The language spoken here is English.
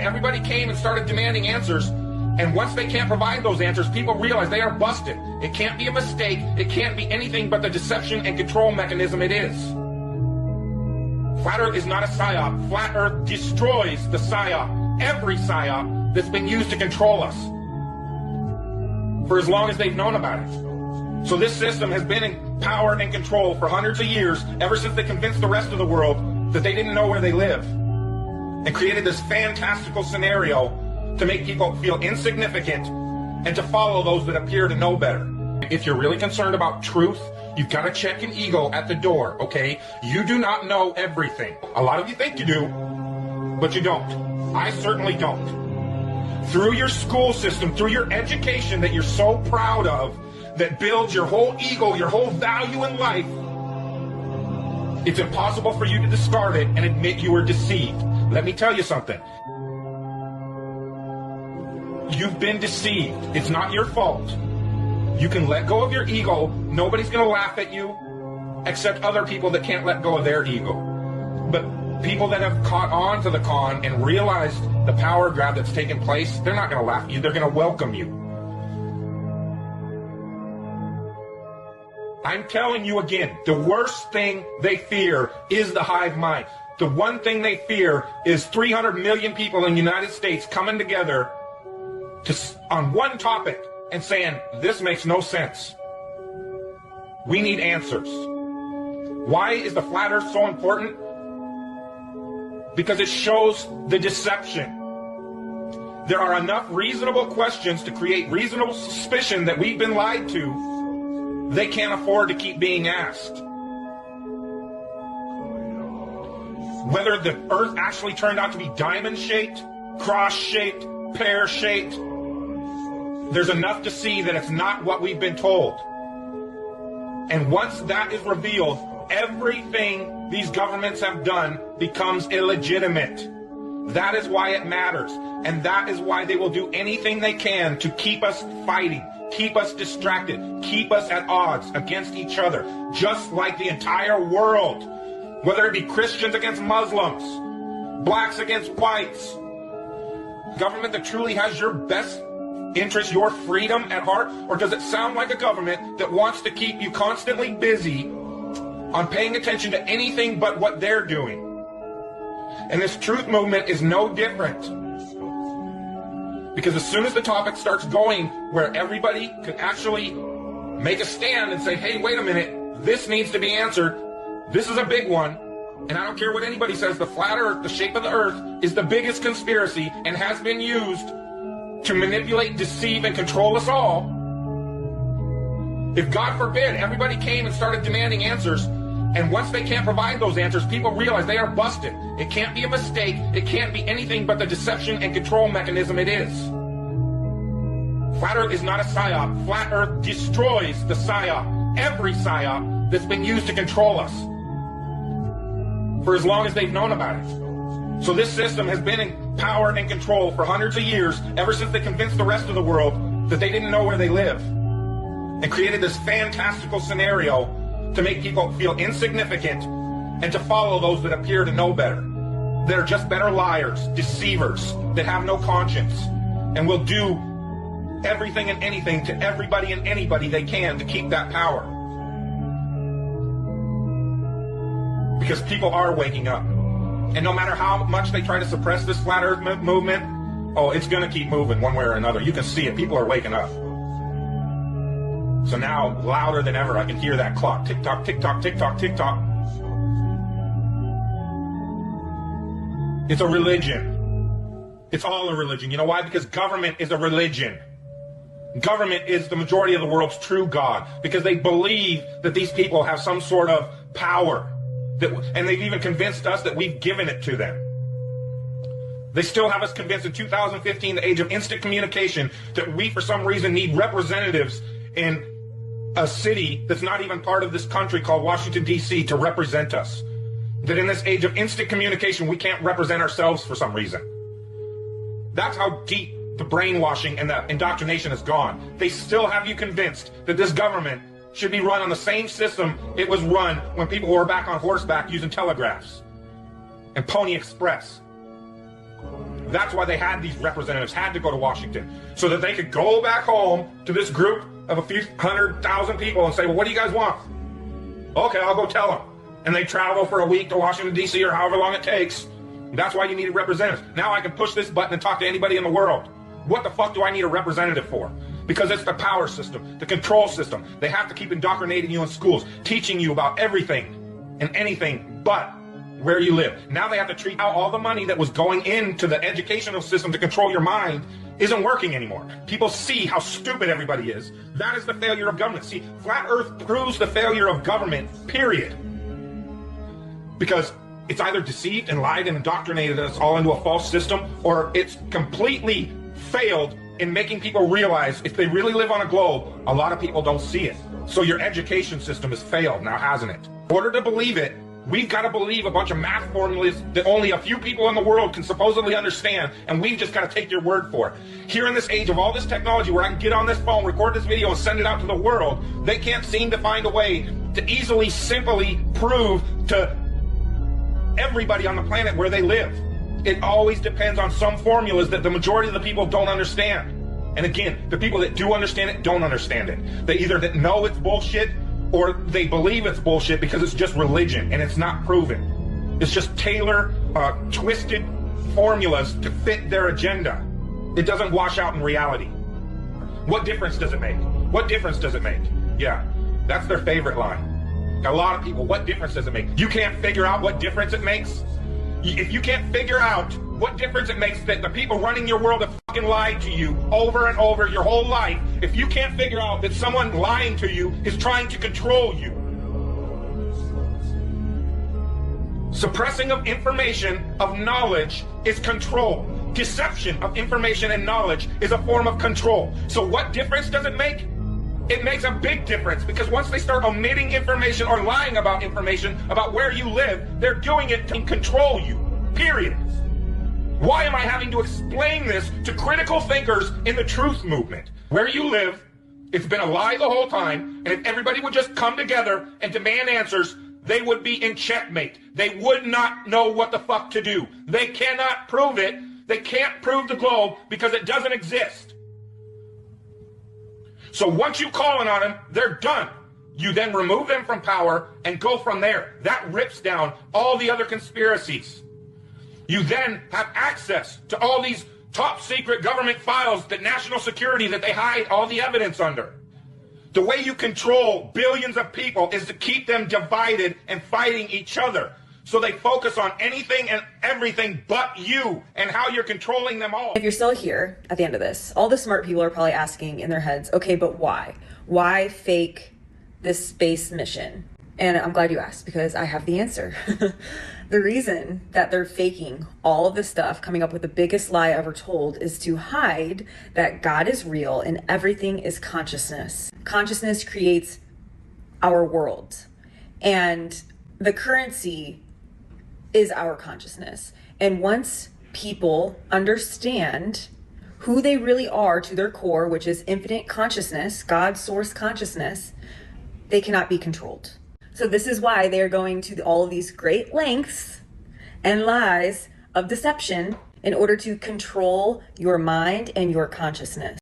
Everybody came and started demanding answers, and once they can't provide those answers, people realize they are busted. It can't be a mistake. It can't be anything but the deception and control mechanism it is. Flat Earth is not a psyop. Flat Earth destroys the psyop, every psyop that's been used to control us for as long as they've known about it. So this system has been in power and control for hundreds of years, ever since they convinced the rest of the world that they didn't know where they live, and created this fantastical scenario to make people feel insignificant and to follow those that appear to know better. If you're really concerned about truth, you've got to check an ego at the door, okay? You do not know everything. A lot of you think you do, but you don't. I certainly don't. Through your school system, through your education that you're so proud of, that builds your whole ego, your whole value in life, it's impossible for you to discard it and admit you were deceived. Let me tell you something. You've been deceived. It's not your fault. You can let go of your ego. Nobody's going to laugh at you except other people that can't let go of their ego. But people that have caught on to the con and realized the power grab that's taken place, they're not going to laugh at you. They're going to welcome you. I'm telling you again, the worst thing they fear is the hive mind. The one thing they fear is 300 million people in the United States coming together on one topic and saying, this makes no sense. We need answers. Why is the flat earth so important? Because it shows the deception. There are enough reasonable questions to create reasonable suspicion that we've been lied to. They can't afford to keep being asked. Whether the earth actually turned out to be diamond-shaped, cross-shaped, pear-shaped, there's enough to see that it's not what we've been told. And once that is revealed, everything these governments have done becomes illegitimate. That is why it matters. And that is why they will do anything they can to keep us fighting, keep us distracted, keep us at odds against each other, just like the entire world. Whether it be Christians against Muslims, blacks against whites. Government that truly has your best interest, your freedom at heart? Or does it sound like a government that wants to keep you constantly busy on paying attention to anything but what they're doing? And this truth movement is no different. Because as soon as the topic starts going where everybody can actually make a stand and say, hey, wait a minute, this needs to be answered. This is a big one. And I don't care what anybody says, the flat earth, the shape of the earth, is the biggest conspiracy and has been used to manipulate, deceive, and control us all. If, God forbid, everybody came and started demanding answers, and once they can't provide those answers, people realize they are busted. It can't be a mistake. It can't be anything but the deception and control mechanism it is. Flat Earth is not a psyop. Flat Earth destroys the psyop, every psyop that's been used to control us for as long as they've known about it. So this system has been in power and control for hundreds of years, ever since they convinced the rest of the world that they didn't know where they live, and created this fantastical scenario to make people feel insignificant and to follow those that appear to know better. That are just better liars, deceivers, that have no conscience, and will do everything and anything to everybody and anybody they can to keep that power. Because people are waking up. And no matter how much they try to suppress this flat earth movement, oh, it's going to keep moving one way or another. You can see it. People are waking up. So now, louder than ever, I can hear that clock. Tick-tock, tick-tock, tick-tock, tick-tock. It's a religion. It's all a religion. You know why? Because government is a religion. Government is the majority of the world's true God. Because they believe that these people have some sort of power. And they've even convinced us that we've given it to them. They still have us convinced in 2015, the age of instant communication, that we, for some reason, need representatives in a city that's not even part of this country called Washington, D.C. to represent us. That in this age of instant communication, we can't represent ourselves for some reason. That's how deep the brainwashing and the indoctrination has gone. They still have you convinced that this government should be run on the same system it was run when people were back on horseback using telegraphs and Pony Express. That's why they had these representatives, had to go to Washington, so that they could go back home to this group of a few 100,000 people and say, well, what do you guys want? Okay, I'll go tell them. And they travel for a week to Washington, D.C. or however long it takes. That's why you needed representatives. Now I can push this button and talk to anybody in the world. What the fuck do I need a representative for? Because it's the power system, the control system. They have to keep indoctrinating you in schools, teaching you about everything and anything but where you live. Now they have to treat out all the money that was going into the educational system to control your mind isn't working anymore. People see how stupid everybody is. That is the failure of government. See, Flat Earth proves the failure of government, period. Because it's either deceived and lied and indoctrinated us all into a false system, or it's completely failed in making people realize if they really live on a globe, a lot of people don't see it. So your education system has failed now, hasn't it? In order to believe it, we've got to believe a bunch of math formulas that only a few people in the world can supposedly understand, and we've just got to take your word for it. Here in this age of all this technology where I can get on this phone, record this video, and send it out to the world, they can't seem to find a way to easily, simply prove to everybody on the planet where they live. It always depends on some formulas that the majority of the people don't understand. And again, the people that do understand it don't understand it. They either know it's bullshit or they believe it's bullshit because it's just religion and it's not proven. It's just twisted formulas to fit their agenda. It doesn't wash out in reality. What difference does it make? What difference does it make? Yeah, that's their favorite line. A lot of people, what difference does it make? You can't figure out what difference it makes? If you can't figure out what difference it makes that the people running your world have fucking lied to you over and over your whole life, if you can't figure out that someone lying to you is trying to control you. Suppressing of information, of knowledge, is control. Deception of information and knowledge is a form of control. So what difference does it make? It makes a big difference, because once they start omitting information or lying about information about where you live, they're doing it to control you, period. Why am I having to explain this to critical thinkers in the truth movement? Where you live, it's been a lie the whole time, and if everybody would just come together and demand answers, they would be in checkmate. They would not know what the fuck to do. They cannot prove it. They can't prove the globe because it doesn't exist. So once you call on them, they're done. You then remove them from power and go from there. That rips down all the other conspiracies. You then have access to all these top secret government files, that national security that they hide all the evidence under. The way you control billions of people is to keep them divided and fighting each other. So they focus on anything and everything but you and how you're controlling them all. If you're still here at the end of this, all the smart people are probably asking in their heads, okay, but why? Why fake this space mission? And I'm glad you asked, because I have the answer. The reason that they're faking all of this stuff, coming up with the biggest lie ever told, is to hide that God is real and everything is consciousness. Consciousness creates our world. And the currency is our consciousness. And once people understand who they really are to their core, which is infinite consciousness, God's source consciousness, they cannot be controlled. So this is why they're going to all of these great lengths and lies of deception in order to control your mind and your consciousness.